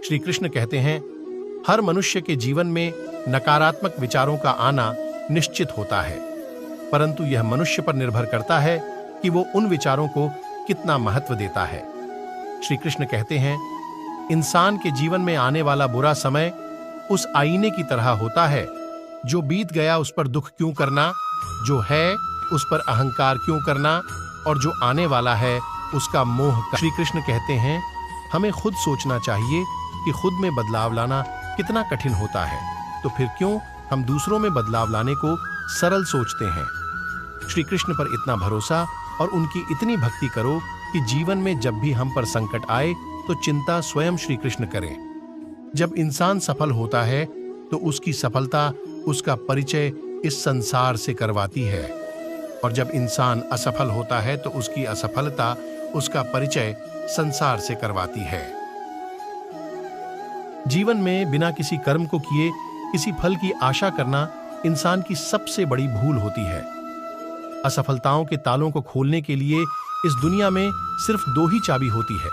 श्री कृष्ण कहते हैं, हर मनुष्य के जीवन में नकारात्मक विचारों का आना निश्चित होता है, परंतु यह मनुष्य पर निर्भर करता है कि वो उन विचारों को कितना महत्व देता है। श्री कृष्ण कहते हैं, इंसान के जीवन में आने वाला बुरा समय उस आईने की तरह होता है। जो बीत गया उस पर दुख क्यों करना, जो है उस पर अहंकार क्यों करना, और जो आने वाला है उसका मोह। श्री कृष्ण कहते हैं, हमें खुद सोचना चाहिए कि खुद में बदलाव लाना कितना कठिन होता है, तो फिर क्यों हम दूसरों में बदलाव लाने को सरल सोचते हैं। श्री कृष्ण पर इतना भरोसा और उनकी इतनी भक्ति करो कि जीवन में जब भी हम पर संकट आए तो चिंता स्वयं श्री कृष्ण करें। जब इंसान सफल होता है तो उसकी सफलता उसका परिचय इस संसार से करवाती है, और जब इंसान असफल होता है तो उसकी असफलता उसका परिचय संसार से करवाती है। जीवन में बिना किसी कर्म को किए किसी फल की आशा करना इंसान की सबसे बड़ी भूल होती है। असफलताओं के तालों को खोलने के लिए इस दुनिया में सिर्फ दो ही चाबी होती है।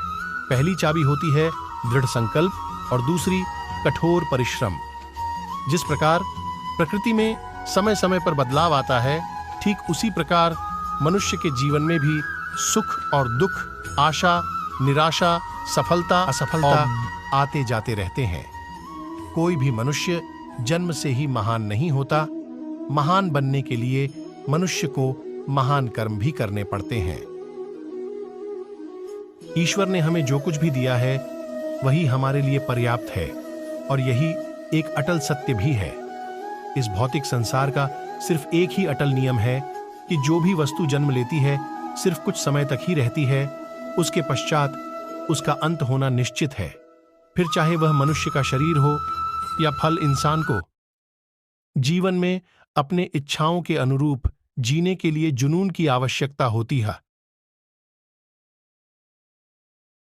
पहली चाबी होती है दृढ़ संकल्प और दूसरी कठोर परिश्रम। जिस प्रकार प्रकृति में समय समय पर बदलाव आता है, ठीक उसी प्रकार मनुष्य के जीवन में भी सुख और दुख, आशा, निराशा, सफलता, असफलता आते जाते रहते हैं। कोई भी मनुष्य जन्म से ही महान नहीं होता। महान बनने के लिए मनुष्य को महान कर्म भी करने पड़ते हैं। ईश्वर ने हमें जो कुछ भी दिया है वही हमारे लिए पर्याप्त है, और यही एक अटल सत्य भी है। इस भौतिक संसार का सिर्फ एक ही अटल नियम है कि जो भी वस्तु जन्म लेती है सिर्फ कुछ समय तक ही रहती है, उसके पश्चात उसका अंत होना निश्चित है। फिर चाहे वह मनुष्य का शरीर हो या फल इंसान को। जीवन में अपने इच्छाओं के अनुरूप जीने के लिए जुनून की आवश्यकता होती है।